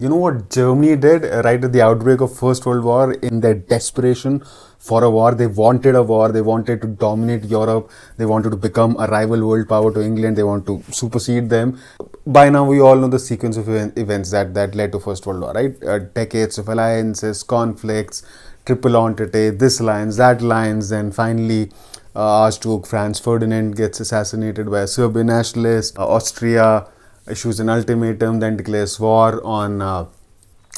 You know what Germany did right at the outbreak of First World War? In their desperation for a war, they wanted a war. They wanted to dominate Europe. They wanted to become a rival world power to England. They want to supersede them. By now, we all know the sequence of events that led to First World War, right? Decades of alliances, conflicts, triple entente, this alliance, that alliance, then finally Archduke Franz Ferdinand gets assassinated by a Serbian nationalist. Austria issues an ultimatum, then declares war on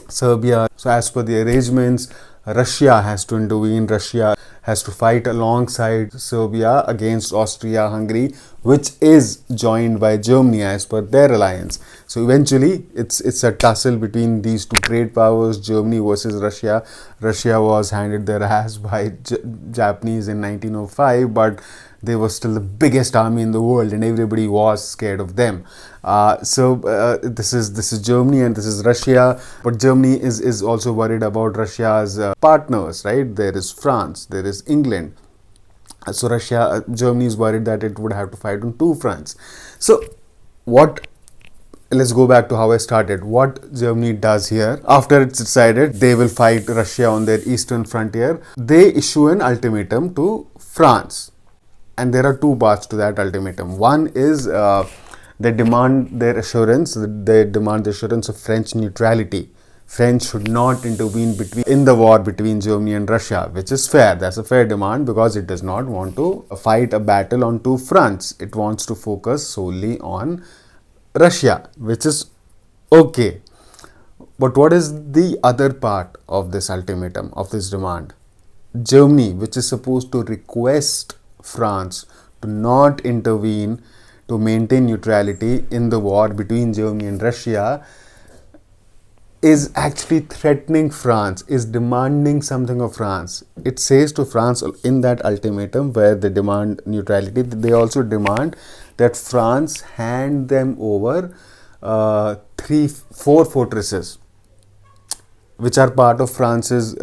Serbia. So, as per the arrangements, Russia has to intervene. Russia has to fight alongside Serbia against Austria-Hungary, which is joined by Germany as per their alliance. So eventually, it's a tussle between these two great powers, Germany versus Russia. Russia was handed their ass by Japanese in 1905, but they were still the biggest army in the world, and everybody was scared of them. This is Germany and this is Russia, but Germany is also worried about Russia's partners, right? There is France, there is England. So Germany is worried that it would have to fight on two fronts. So what? Let's go back to how I started. What Germany does here, after it's decided they will fight Russia on their eastern frontier, they issue an ultimatum to France. And there are two parts to that ultimatum. One is they demand their assurance. They demand the assurance of French neutrality. French should not intervene in the war between Germany and Russia, which is fair. That's a fair demand because it does not want to fight a battle on two fronts. It wants to focus solely on Russia, which is okay. But what is the other part of this ultimatum, of this demand? Germany, which is supposed to request France to not intervene, to maintain neutrality in the war between Germany and Russia, is actually threatening France, is demanding something of France. It says to France in that ultimatum where they demand neutrality, they also demand that France hand them over 4 fortresses, which are part of France's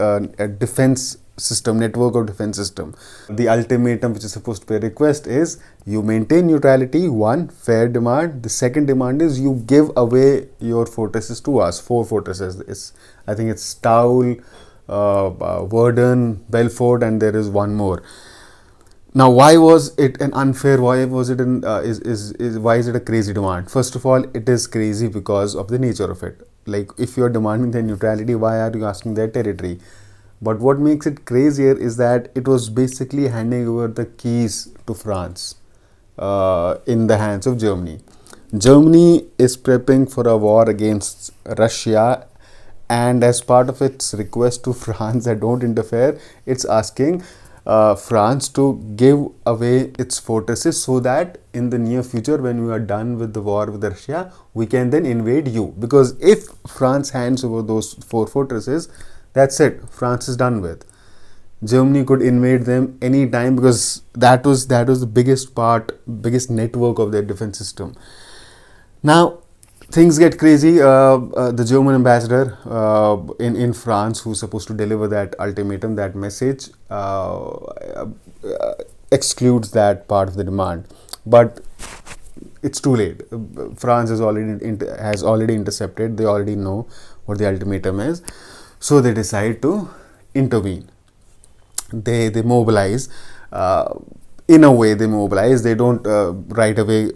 defense system, network of defense system. The ultimatum, which is supposed to be a request, is you maintain neutrality, one, fair demand. The second demand is you give away your fortresses to us, 4 fortresses. I think it's Staul, Verdun, Belfort, and there is one more. Now, why was it an unfair? Why was it why is it a crazy demand? First of all, it is crazy because of the nature of it. Like, if you are demanding their neutrality, why are you asking their territory? But what makes it crazier is that it was basically handing over the keys to France in the hands of Germany. Germany is prepping for a war against Russia, and as part of its request to France that don't interfere, it's asking France to give away its fortresses so that in the near future, when we are done with the war with Russia, we can then invade you. Because if France hands over those 4 fortresses, that's it. France is done with. Germany could invade them anytime because that was the biggest network of their defense system. Now, things get crazy. The German ambassador in France, who's supposed to deliver that ultimatum, that message, excludes that part of the demand. But it's too late. France has already intercepted. They already know what the ultimatum is. So they decide to intervene. They mobilize. In a way, they mobilize. They don't right away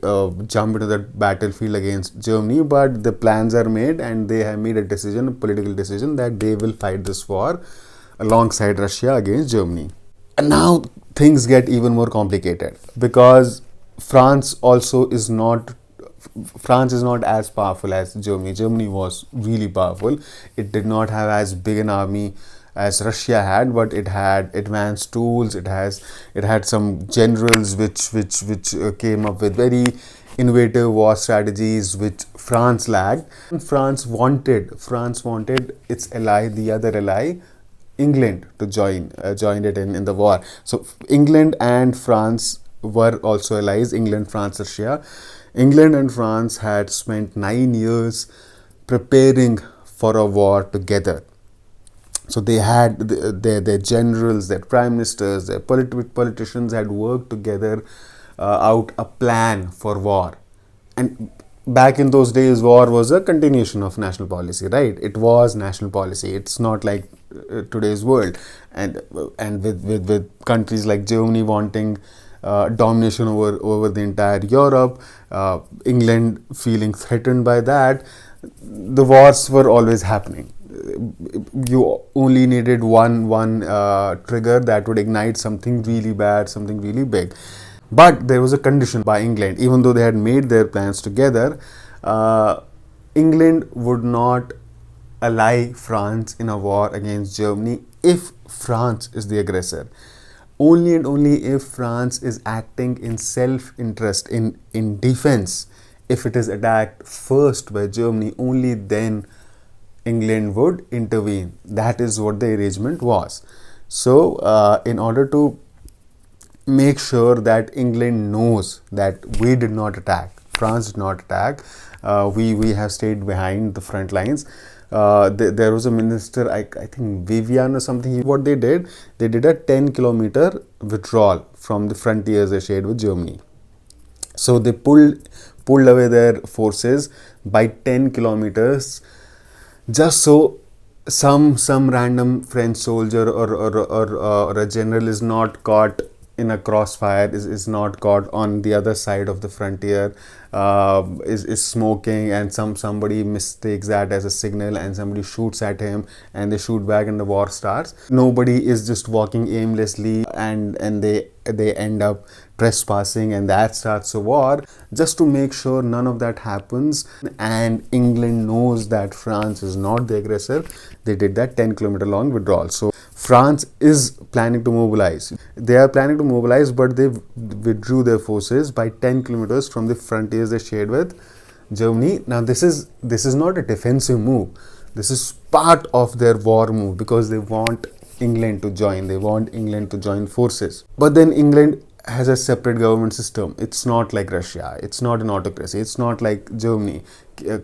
jump into the battlefield against Germany, but the plans are made, and they have made a political decision, that they will fight this war alongside Russia against Germany. And now things get even more complicated because France is not as powerful as Germany. Germany was really powerful. It did not have as big an army as Russia had, but it had advanced tools. It had some generals which came up with very innovative war strategies which France lacked. France wanted its ally, the other ally, England, to join it in the war. So England and France were also allies. England, France, Russia. England and France had spent 9 years preparing for a war together. So they had their generals, their prime ministers, their politicians had worked together out a plan for war. And back in those days, war was a continuation of national policy, right? It was national policy. It's not like today's world, and with countries like Germany wanting domination over the entire Europe, England feeling threatened by that. The wars were always happening. You only needed one trigger that would ignite something really bad, something really big. But there was a condition by England, even though they had made their plans together, uh, England would not ally France in a war against Germany if France is the aggressor. Only and only if France is acting in self-interest, in defense. If it is attacked first by Germany, only then England would intervene. That is what the arrangement was. So, in order to make sure that England knows that we did not attack, France did not attack, we have stayed behind the front lines. There was a minister, I think Vivian or something. What they did a 10-kilometer withdrawal from the frontiers they shared with Germany. So they pulled away their forces by 10 kilometers, just so some random French soldier or a general is not caught in a crossfire, is not caught on the other side of the frontier, is smoking, and somebody mistakes that as a signal and somebody shoots at him and they shoot back and the war starts. Nobody is just walking aimlessly and they end up trespassing and that starts a war. Just to make sure none of that happens and England knows that France is not the aggressor, they did that 10-kilometer long withdrawal. So France is planning to mobilize. They are planning to mobilize, but they withdrew their forces by 10 kilometers from the frontiers they shared with Germany. Now this is not a defensive move. This is part of their war move because they want England to join. They want England to join forces. But then England has a separate government system. It's not like Russia. It's not an autocracy. It's not like Germany.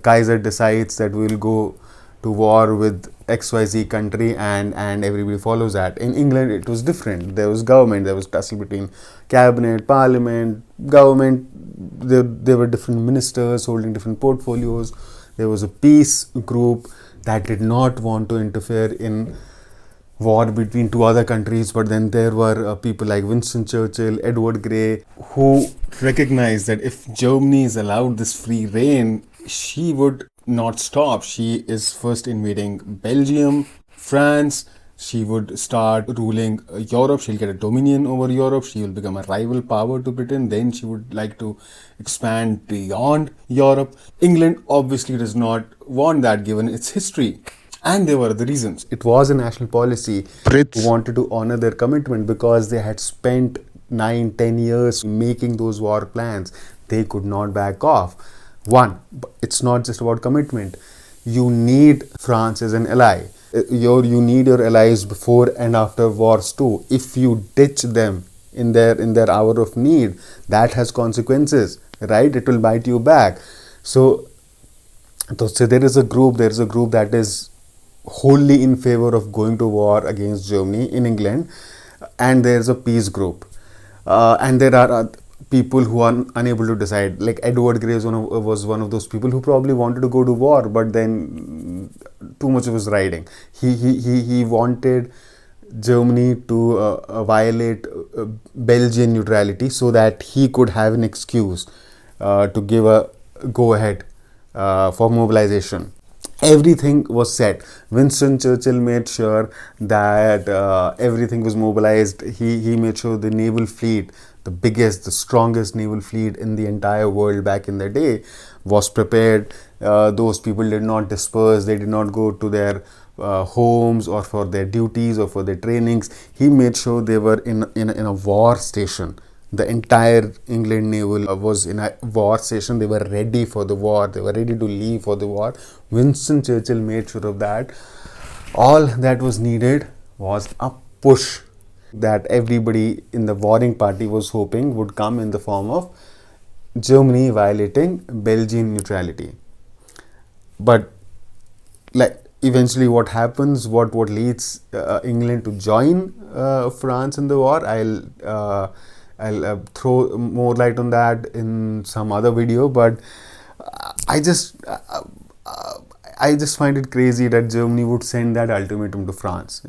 Kaiser decides that we will go to war with XYZ country and everybody follows that. In England, it was different. There was government. There was tussle between cabinet, parliament, government. There were different ministers holding different portfolios. There was a peace group that did not want to interfere in war between two other countries, but then there were people like Winston Churchill, Edward Grey, who recognized that if Germany is allowed this free reign, she would not stop. She is first invading Belgium, France. She would start ruling Europe. She'll get a dominion over Europe. She will become a rival power to Britain. Then she would like to expand beyond Europe. England obviously does not want that given its history. And there were other reasons. It was a national policy. Brits wanted to honor their commitment because they had spent 9-10 years making those war plans. They could not back off. One, it's not just about commitment. You need France as an ally. You need your allies before and after wars too. If you ditch them in their hour of need, that has consequences, right? It will bite you back. So there is a group that is wholly in favor of going to war against Germany in England, and there's a peace group, and there are people who are unable to decide. Like Edward Grey was one of those people who probably wanted to go to war, but then too much of his riding. He wanted Germany to violate Belgian neutrality so that he could have an excuse to give a go ahead for mobilization. Everything was set. Winston Churchill made sure that everything was mobilized. He made sure the naval fleet, the biggest, the strongest naval fleet in the entire world back in the day, was prepared. Those people did not disperse. They did not go to their homes or for their duties or for their trainings. He made sure they were in a war station. The entire England naval was in a war station. They were ready for the war. They were ready to leave for the war. Winston Churchill made sure of that. All that was needed was a push that everybody in the warring party was hoping would come in the form of Germany violating Belgian neutrality. But like eventually what happens, what leads England to join France in the war, I'll throw more light on that in some other video. But I just uh, I just find it crazy that Germany would send that ultimatum to France.